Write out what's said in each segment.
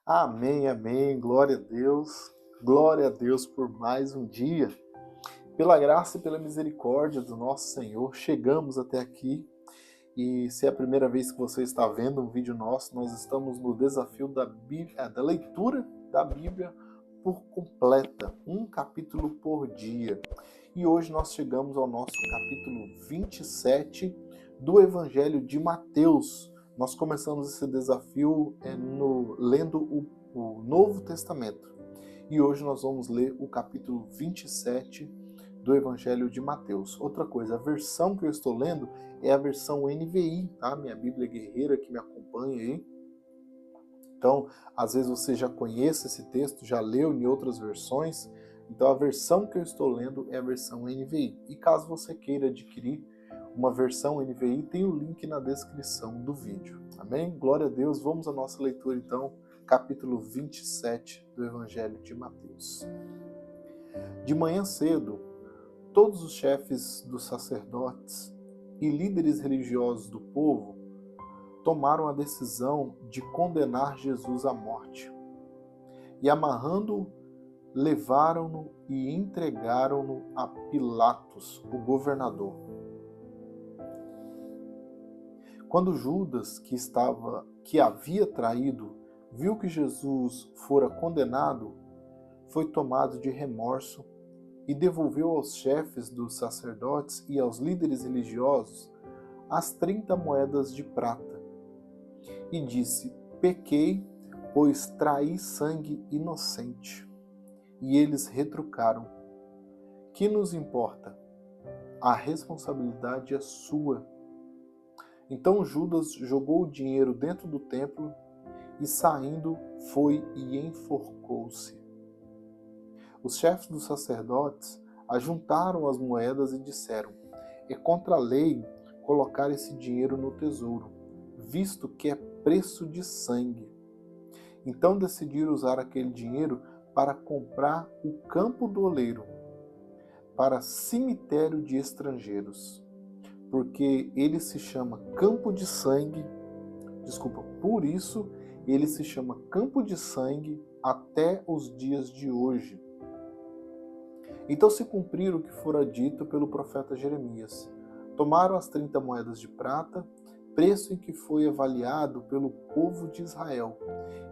Amém, amém. Glória a Deus por mais um dia. Pela graça e pela misericórdia do nosso Senhor, chegamos até aqui. E se é a primeira vez que você está vendo um vídeo nosso, nós estamos no desafio da Bíblia, da leitura da Bíblia por completa, um capítulo por dia. E hoje nós chegamos ao nosso capítulo 27 do Evangelho de Mateus. Nós começamos esse desafio lendo o Novo Testamento. E hoje nós vamos ler o capítulo 27 do Evangelho de Mateus. Outra coisa, a versão que eu estou lendo é a versão NVI, tá? Minha Bíblia guerreira que me acompanha aí. Então, às vezes você já conhece esse texto, já leu em outras versões. Então, a versão que eu estou lendo é a versão NVI. E caso você queira adquirir uma versão NVI, tem o link na descrição do vídeo. Amém? Glória a Deus. Vamos à nossa leitura, então, capítulo 27 do Evangelho de Mateus. De manhã cedo, todos os chefes dos sacerdotes e líderes religiosos do povo tomaram a decisão de condenar Jesus à morte. E amarrando-o, levaram-no e entregaram-no a Pilatos, o governador. Quando Judas, que havia traído, viu que Jesus fora condenado, foi tomado de remorso e devolveu aos chefes dos sacerdotes e aos líderes religiosos as 30 moedas de prata. E disse: pequei, pois traí sangue inocente. E eles retrucaram: que nos importa? A responsabilidade é sua. Então Judas jogou o dinheiro dentro do templo e, saindo, foi e enforcou-se. Os chefes dos sacerdotes ajuntaram as moedas e disseram: é contra a lei colocar esse dinheiro no tesouro, visto que é preço de sangue. Então decidiram usar aquele dinheiro para comprar o campo do oleiro, para cemitério de estrangeiros, porque ele se chama campo de sangue, por isso ele se chama campo de sangue até os dias de hoje. Então se cumpriram o que fora dito pelo profeta Jeremias. Tomaram as 30 moedas de prata, preço em que foi avaliado pelo povo de Israel,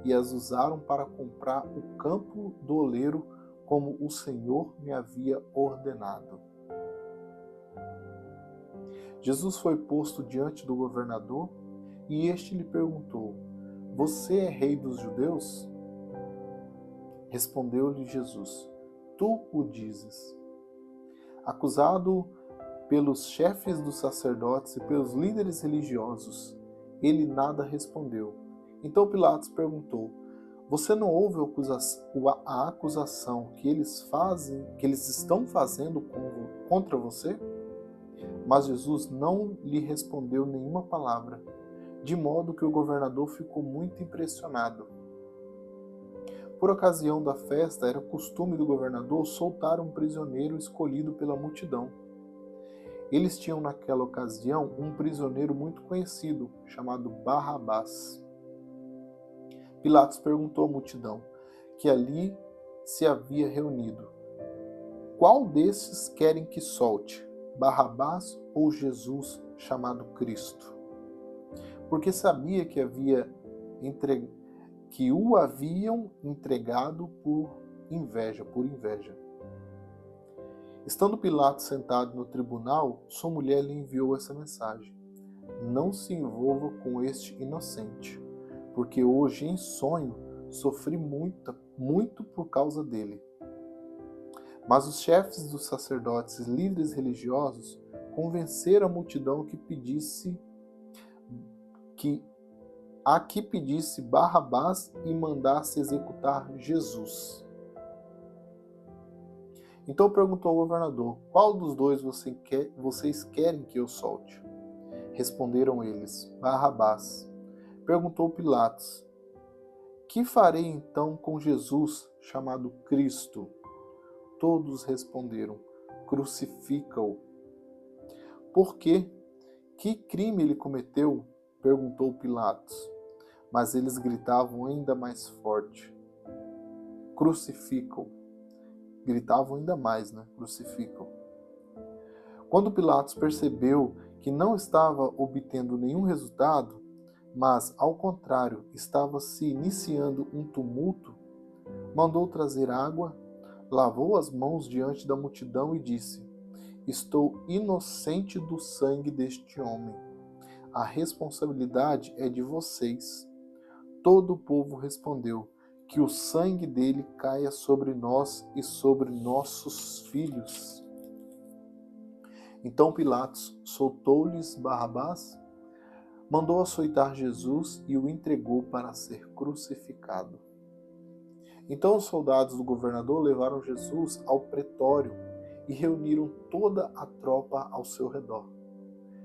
e as usaram para comprar o campo do oleiro, como o Senhor me havia ordenado. Jesus foi posto diante do governador, e este lhe perguntou: você é rei dos judeus? Respondeu-lhe Jesus: tu o dizes. Acusado pelos chefes dos sacerdotes e pelos líderes religiosos, ele nada respondeu. Então Pilatos perguntou: você não ouve a acusação que eles estão fazendo contra você? Mas Jesus não lhe respondeu nenhuma palavra, de modo que o governador ficou muito impressionado. Por ocasião da festa, era costume do governador soltar um prisioneiro escolhido pela multidão. Eles tinham naquela ocasião um prisioneiro muito conhecido, chamado Barrabás. Pilatos perguntou à multidão, que ali se havia reunido: qual desses querem que solte, Barrabás ou Jesus, chamado Cristo? Porque sabia que o haviam entregado por inveja. Estando Pilatos sentado no tribunal, sua mulher lhe enviou essa mensagem: não se envolva com este inocente, porque hoje em sonho sofri muito por causa dele. Mas os chefes dos sacerdotes e líderes religiosos convenceram a multidão que pedisse Barrabás e mandasse executar Jesus. Então perguntou ao governador: qual dos dois vocês querem que eu solte? Responderam eles: Barrabás. Perguntou Pilatos: que farei então com Jesus, chamado Cristo? Todos responderam: crucifica-o. Por quê? Que crime ele cometeu? Perguntou Pilatos. mas eles gritavam ainda mais forte: crucificam. Gritavam ainda mais, né? Crucificam. Quando Pilatos percebeu que não estava obtendo nenhum resultado, mas, ao contrário, estava se iniciando um tumulto, mandou trazer água, lavou as mãos diante da multidão e disse: estou inocente do sangue deste homem. A responsabilidade é de vocês. Todo o povo respondeu: que o sangue dele caia sobre nós e sobre nossos filhos. Então Pilatos soltou-lhes Barrabás, mandou açoitar Jesus e o entregou para ser crucificado. Então os soldados do governador levaram Jesus ao pretório e reuniram toda a tropa ao seu redor.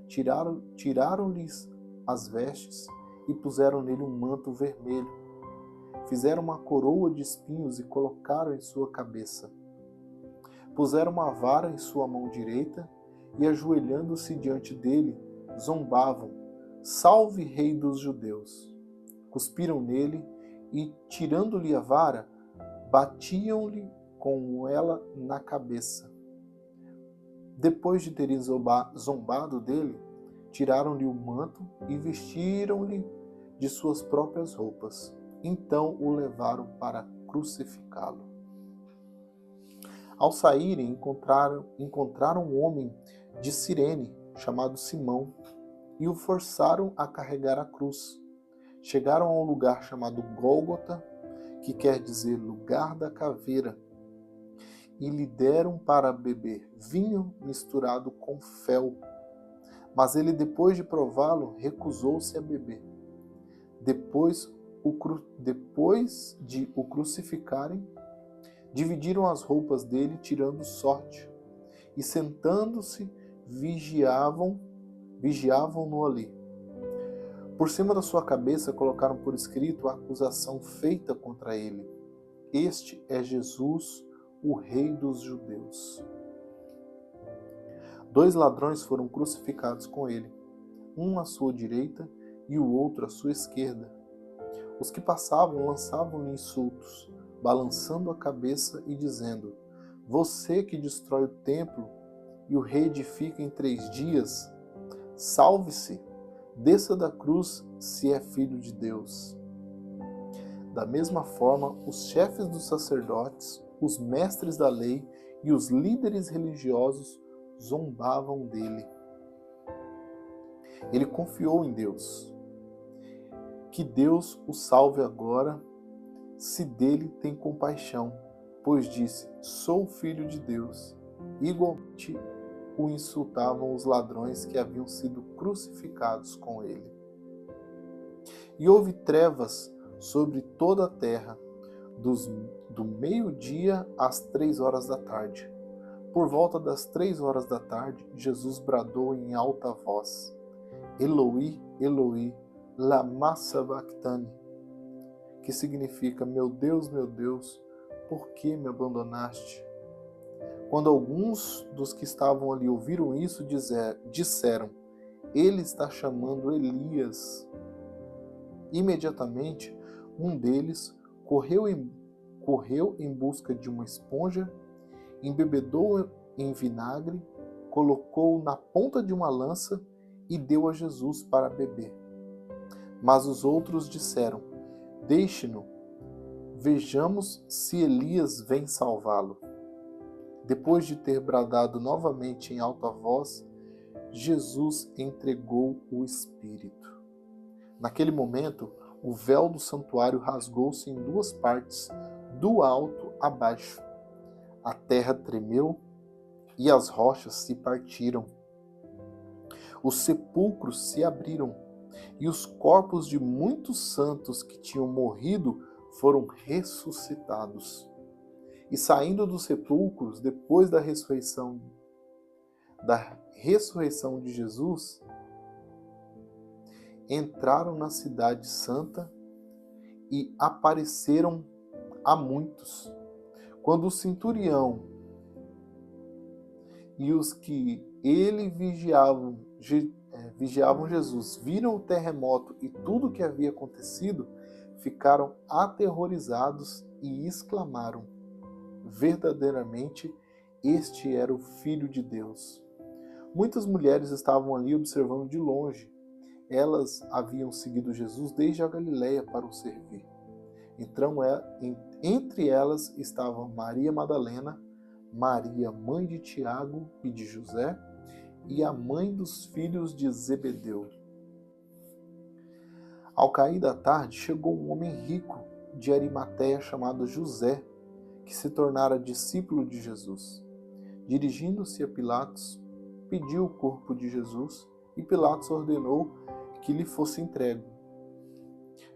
Tiraram-lhes as vestes e puseram nele um manto vermelho. Fizeram uma coroa de espinhos e colocaram em sua cabeça. Puseram uma vara em sua mão direita e, ajoelhando-se diante dele, zombavam: salve, rei dos judeus! Cuspiram nele e, tirando-lhe a vara, batiam-lhe com ela na cabeça. Depois de terem zombado dele, tiraram-lhe o manto e vestiram-lhe de suas próprias roupas. Então o levaram para crucificá-lo. Ao saírem, encontraram um homem de Cirene, chamado Simão, e o forçaram a carregar a cruz. Chegaram a um lugar chamado Gólgota, que quer dizer lugar da caveira, e lhe deram para beber vinho misturado com fel. Mas ele, depois de prová-lo, recusou-se a beber. Depois de o crucificarem, dividiram as roupas dele, tirando sorte, e sentando-se, vigiavam-no ali. Por cima da sua cabeça colocaram por escrito a acusação feita contra ele: este é Jesus, o Rei dos Judeus. 2 ladrões foram crucificados com ele, um à sua direita e o outro à sua esquerda. Os que passavam lançavam-lhe insultos, balançando a cabeça e dizendo: você que destrói o templo e o reedifica em 3 dias, salve-se, desça da cruz se é filho de Deus. Da mesma forma, os chefes dos sacerdotes, os mestres da lei e os líderes religiosos zombavam dele. Ele confiou em Deus. Que Deus o salve agora, se dele tem compaixão, pois disse: sou filho de Deus. Igualmente o insultavam os ladrões que haviam sido crucificados com ele. E houve trevas sobre toda a terra, do meio-dia às 3 horas da tarde. Por volta das 3 horas da tarde, Jesus bradou em alta voz: Eloi, Eloi, lama sabachthani, que significa: meu Deus, por que me abandonaste? Quando alguns dos que estavam ali ouviram isso, disseram: ele está chamando Elias. Imediatamente, um deles correu em busca de uma esponja, embebedou em vinagre, colocou na ponta de uma lança e deu a Jesus para beber. Mas os outros disseram: deixe-no, vejamos se Elias vem salvá-lo. Depois de ter bradado novamente em alta voz, Jesus entregou o Espírito. Naquele momento, o véu do santuário rasgou-se em 2 partes, do alto a baixo. A terra tremeu e as rochas se partiram. Os sepulcros se abriram e os corpos de muitos santos que tinham morrido foram ressuscitados. E saindo dos sepulcros, depois da ressurreição de Jesus, entraram na cidade santa e apareceram a muitos. Quando o centurião e os que ele vigiavam vigiavam Jesus, viram o terremoto e tudo o que havia acontecido, ficaram aterrorizados e exclamaram: verdadeiramente, este era o Filho de Deus. Muitas mulheres estavam ali observando de longe. Elas haviam seguido Jesus desde a Galileia para o servir. Então, entre elas estavam Maria Madalena, Maria, mãe de Tiago e de José, e a mãe dos filhos de Zebedeu. Ao cair da tarde, chegou um homem rico de Arimateia chamado José, que se tornara discípulo de Jesus. Dirigindo-se a Pilatos, pediu o corpo de Jesus e Pilatos ordenou que lhe fosse entregue.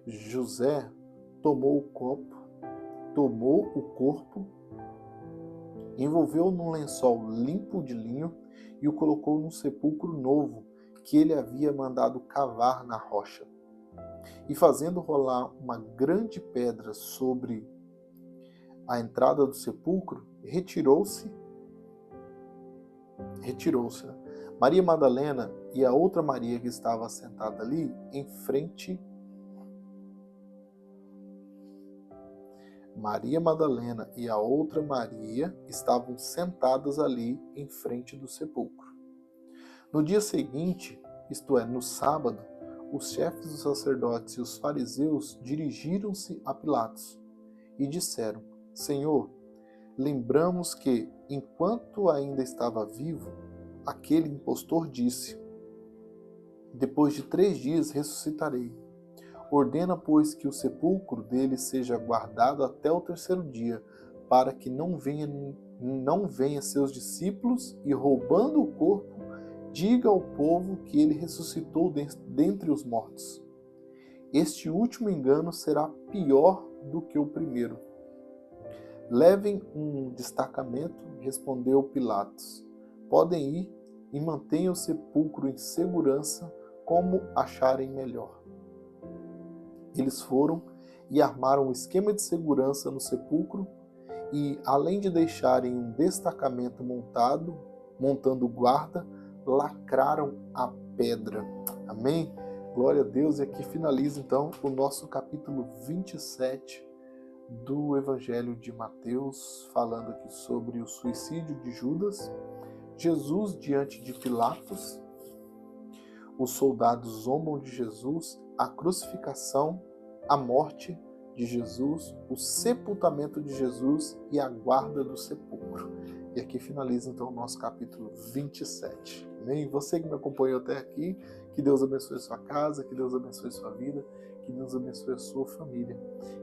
José tomou o corpo, envolveu-o num lençol limpo de linho e o colocou num sepulcro novo que ele havia mandado cavar na rocha. E fazendo rolar uma grande pedra sobre a entrada do sepulcro, retirou-se. Maria Madalena e a outra Maria que estava sentada ali em frente. Maria Madalena e a outra Maria estavam sentadas ali em frente do sepulcro. No dia seguinte, isto é, no sábado, os chefes dos sacerdotes e os fariseus dirigiram-se a Pilatos e disseram: Senhor, lembramos que, enquanto ainda estava vivo, aquele impostor disse: depois de 3 dias ressuscitarei. Ordena, pois, que o sepulcro dele seja guardado até o 3º dia, para que não venha seus discípulos e, roubando o corpo, diga ao povo que ele ressuscitou dentre os mortos. Este último engano será pior do que o primeiro. Levem um destacamento, respondeu Pilatos. Podem ir e mantenham o sepulcro em segurança como acharem melhor. Eles foram e armaram um esquema de segurança no sepulcro e, além de deixarem um destacamento montando guarda, lacraram a pedra. Amém? Glória a Deus. E aqui finaliza então o nosso capítulo 27 do Evangelho de Mateus, falando aqui sobre o suicídio de Judas, Jesus diante de Pilatos, os soldados zombam de Jesus, a crucificação, a morte de Jesus, o sepultamento de Jesus e a guarda do sepulcro. E aqui finaliza então o nosso capítulo 27. Amém? Você que me acompanhou até aqui, que Deus abençoe sua casa, que Deus abençoe sua vida, que Deus abençoe a sua família.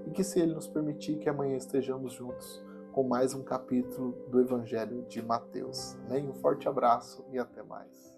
E que, se Ele nos permitir, que amanhã estejamos juntos com mais um capítulo do Evangelho de Mateus. Amém? Um forte abraço e até mais.